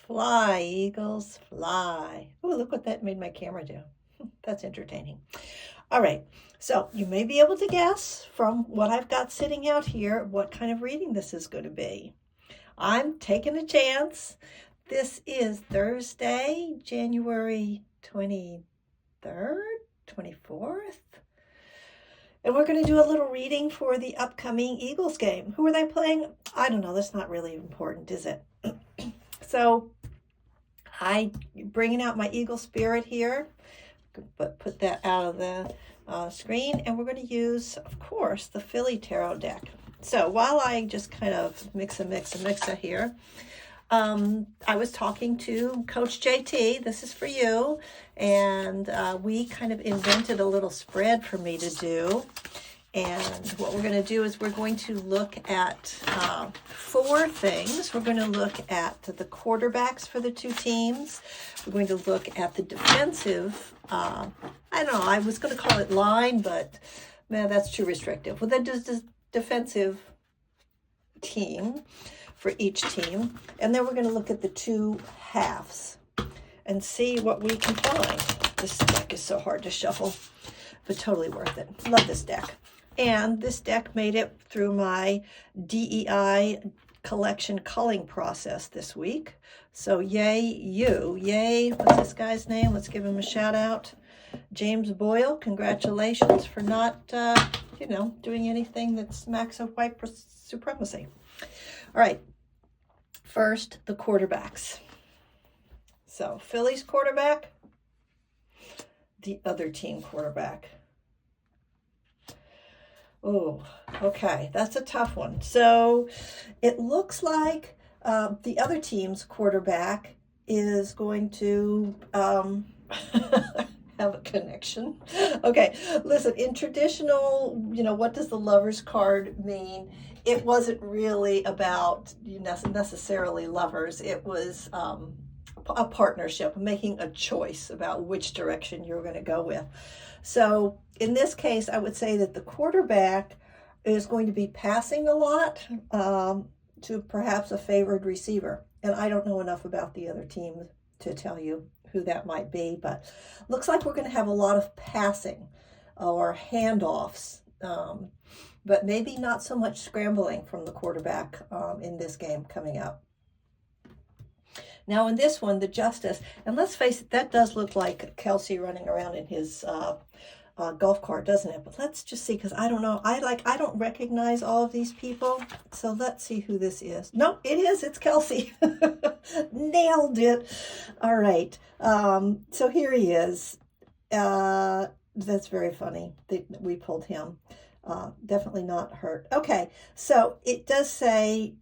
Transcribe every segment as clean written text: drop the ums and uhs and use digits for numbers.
Fly, Eagles, fly. Oh, look what that made my camera do. That's entertaining. All right, so you may be able to guess from what I've got sitting out here what kind of reading this is going to be. I'm taking a chance. This is Thursday, January 23rd, 24th. And we're going to do a little reading for the upcoming Eagles game. Who are they playing? I don't know. That's not really important, is it? So I'm bringing out my Eagle spirit here. But put that out of the screen. And we're going to use, of course, the Philly Tarot deck. So while I just kind of mix here, I was talking to Coach JT. This is for you. And we kind of invented a little spread for me to do. And what we're going to do is we're going to look at 4 things. We're going to look at the quarterbacks for the 2 teams. We're going to look at the defensive, I don't know, I was going to call it line, but man, that's too restrictive. Well, the defensive team for each team. And then we're going to look at the 2 halves and see what we can find. This deck is so hard to shuffle, but totally worth it. Love this deck. And this deck made it through my DEI collection culling process this week. So yay you. Yay, what's this guy's name? Let's give him a shout out. James Boyle, congratulations for not, doing anything that smacks of white supremacy. All right, first, the quarterbacks. So Philly's quarterback, the other team quarterback. Oh, okay, that's a tough one. So it looks like the other team's quarterback is going to have a connection. Okay, listen, in traditional, what does the lover's card mean? It wasn't really about necessarily lovers. It was a partnership, making a choice about which direction you're going to go with. So in this case, I would say that the quarterback is going to be passing a lot to perhaps a favored receiver. And I don't know enough about the other team to tell you who that might be, but looks like we're going to have a lot of passing or handoffs, but maybe not so much scrambling from the quarterback in this game coming up. Now in this one, the Justice, and let's face it, that does look like Kelsey running around in his golf cart, doesn't it? But let's just see, because I don't know. I don't recognize all of these people. So let's see who this is. No, it is. It's Kelsey. Nailed it. All right. So here he is. That's very funny that we pulled him. Definitely not hurt. Okay. So it does say,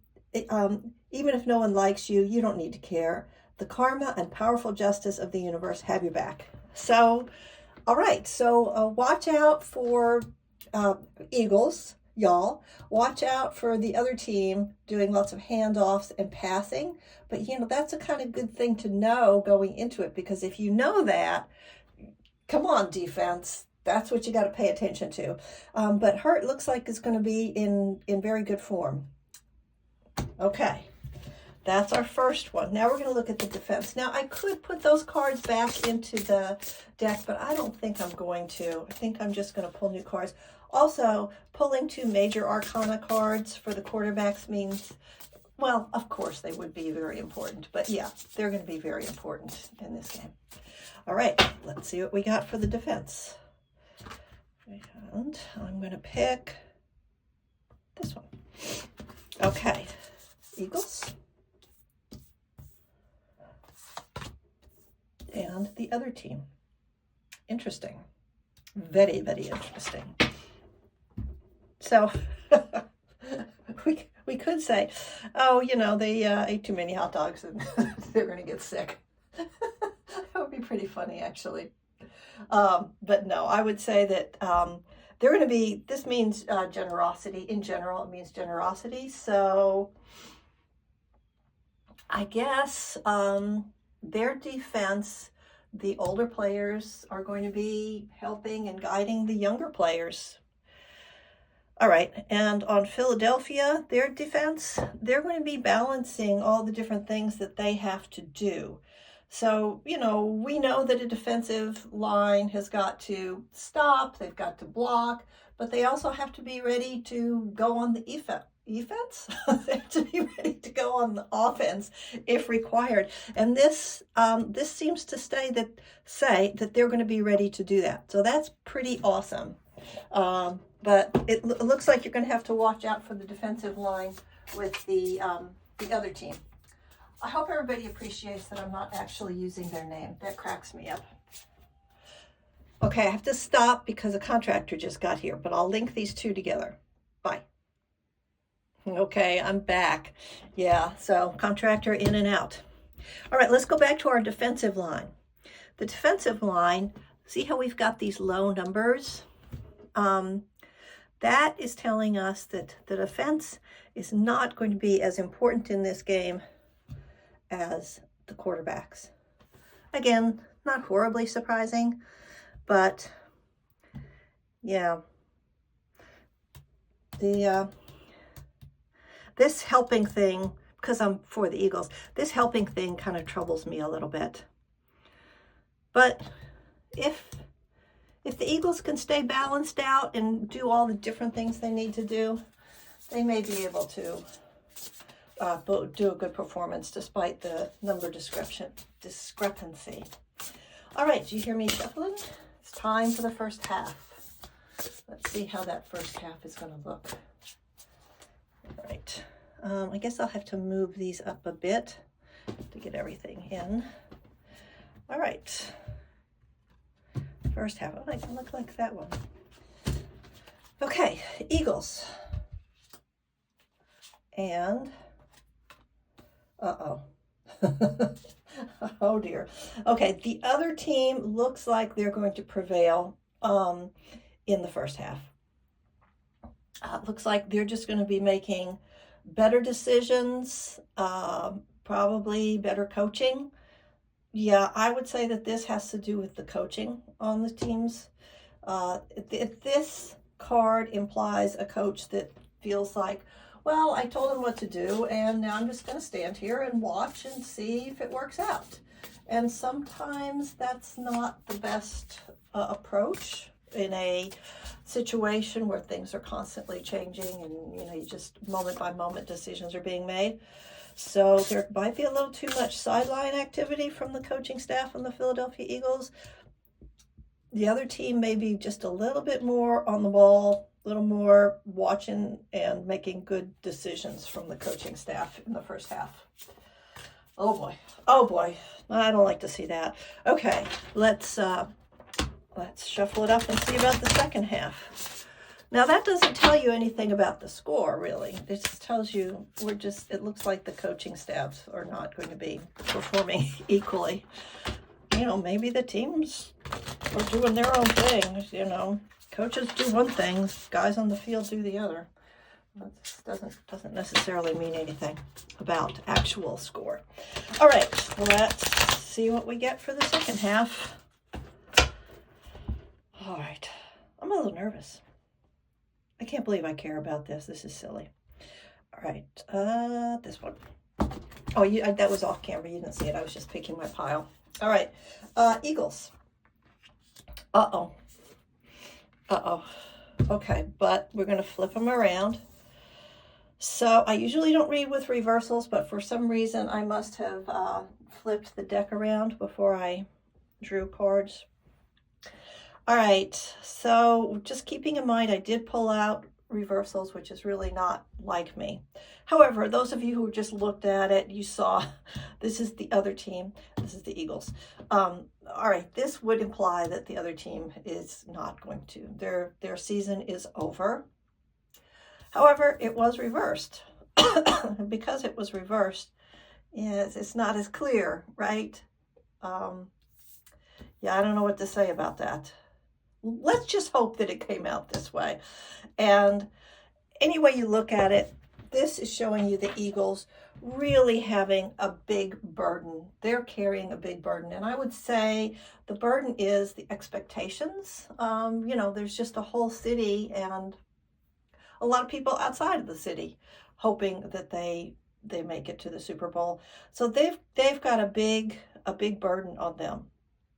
even if no one likes you, you don't need to care. The karma and powerful justice of the universe have your back. So, all right. So watch out for Eagles, y'all. Watch out for the other team doing lots of handoffs and passing. But, that's a kind of good thing to know going into it, because if you know that, come on, defense. That's what you got to pay attention to. But Hurt looks like it's going to be in very good form. Okay. That's our first one. Now we're going to look at the defense. Now I could put those cards back into the deck, but I don't think I'm going to. I think I'm just going to pull new cards. Also, pulling 2 major arcana cards for the quarterbacks means, well, of course they would be very important, but yeah, they're going to be very important in this game. All right, let's see what we got for the defense. And I'm going to pick this one. Okay, Eagles. And the other team. Interesting. Very, very interesting. So we could say, oh, they ate too many hot dogs and they're going to get sick. That would be pretty funny, actually. But no, I would say that they're going to be, this means generosity. In general, it means generosity. So I guess their defense, the older players are going to be helping and guiding the younger players. All right, and on Philadelphia, their defense, they're going to be balancing all the different things that they have to do. So, you know, we know that a defensive line has got to stop, they've got to block, but they also have to be ready to go on the offense? They have to be ready to go on the offense if required. And this seems to say that they're going to be ready to do that. So that's pretty awesome. But it looks like you're going to have to watch out for the defensive line with the other team. I hope everybody appreciates that I'm not actually using their name. That cracks me up. Okay, I have to stop because a contractor just got here, but I'll link these two together. Bye. Okay, I'm back. Yeah, so contractor in and out. All right, let's go back to our defensive line. The defensive line, see how we've got these low numbers? That is telling us that the defense is not going to be as important in this game as the quarterbacks. Again, not horribly surprising, but yeah, this helping thing, because I'm for the Eagles, this helping thing kind of troubles me a little bit. But if the Eagles can stay balanced out and do all the different things they need to do, they may be able to do a good performance despite the number discrepancy. All right, do you hear me shuffling? It's time for the first half. Let's see how that first half is going to look. All right, I guess I'll have to move these up a bit to get everything in. All right. First half. Oh, I can look like that one. Okay, Eagles. And, uh-oh. Oh dear. Okay, the other team looks like they're going to prevail in the first half. Looks like they're just going to be making better decisions, probably better coaching. Yeah, I would say that this has to do with the coaching on the teams. If this card implies a coach that feels like, well, I told him what to do, and now I'm just going to stand here and watch and see if it works out. And sometimes that's not the best approach in a situation where things are constantly changing and, you know, you just moment by moment decisions are being made. So there might be a little too much sideline activity from the coaching staff on the Philadelphia Eagles. The other team may be just a little bit more on the ball, a little more watching and making good decisions from the coaching staff in the first half. Oh boy. Oh boy. I don't like to see that. Okay, let's shuffle it up and see about the second half. Now that doesn't tell you anything about the score, really. It just tells you it looks like the coaching staffs are not going to be performing equally. You know, maybe the teams are doing their own thing, you know. Coaches do one thing, guys on the field do the other. That doesn't necessarily mean anything about actual score. All right, let's see what we get for the second half. All right, I'm a little nervous. I can't believe I care about this. This is silly. All right, this one. Oh, that was off camera. You didn't see it. I was just picking my pile. All right, Eagles. Uh-oh. Uh-oh. Okay, but we're going to flip them around. So I usually don't read with reversals, but for some reason I must have flipped the deck around before I drew cards. All right, so just keeping in mind, I did pull out reversals, which is really not like me. However, those of you who just looked at it, you saw this is the other team. This is the Eagles. All right, this would imply that the other team is not going to. Their season is over. However, it was reversed. Because it was reversed, yes, it's not as clear, right? Yeah, I don't know what to say about that. Let's just hope that it came out this way. And any way you look at it, this is showing you the Eagles really having a big burden. They're carrying a big burden. And I would say the burden is the expectations. You know, there's just a whole city and a lot of people outside of the city hoping that they make it to the Super Bowl. So they've got a big burden on them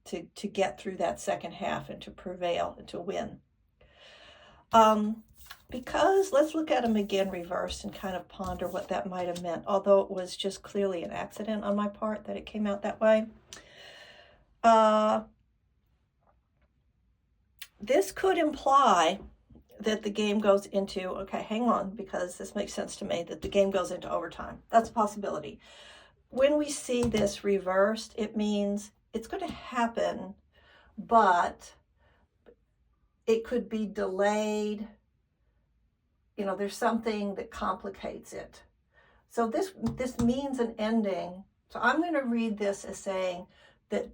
to get through that second half and to prevail and to win. Because let's look at them again reversed and kind of ponder what that might have meant, although it was just clearly an accident on my part that it came out that way. This could imply that the game goes into, okay, hang on, because this makes sense to me, that the game goes into overtime. That's a possibility. When we see this reversed, it means it's going to happen, but it could be delayed. You know, there's something that complicates it. So this means an ending. So I'm going to read this as saying that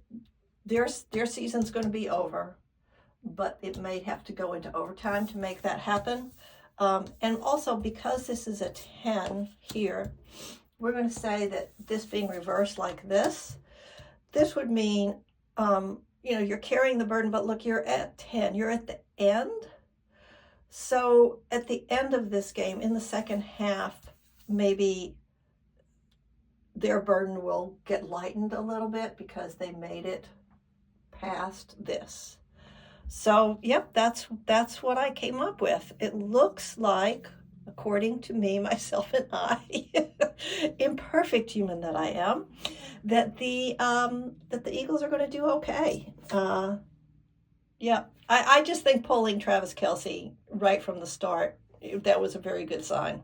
their season's going to be over, but it may have to go into overtime to make that happen. And also, because this is a 10 here, we're going to say that this being reversed like this would mean, you're carrying the burden, but look, you're at 10. You're at the end. So at the end of this game, in the second half, maybe their burden will get lightened a little bit because they made it past this. So, yep, that's what I came up with. It looks like, according to me, myself, and I, imperfect human that I am, that the Eagles are going to do okay. I just think pulling Travis Kelce right from the start, that was a very good sign.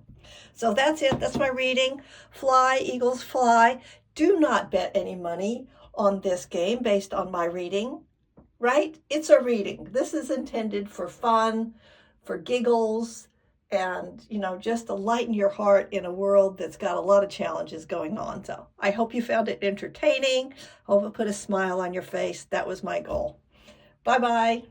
So that's it. That's my reading. Fly, Eagles, fly. Do not bet any money on this game based on my reading, right? It's a reading. This is intended for fun, for giggles, and, just to lighten your heart in a world that's got a lot of challenges going on. So I hope you found it entertaining. Hope it put a smile on your face. That was my goal. Bye-bye.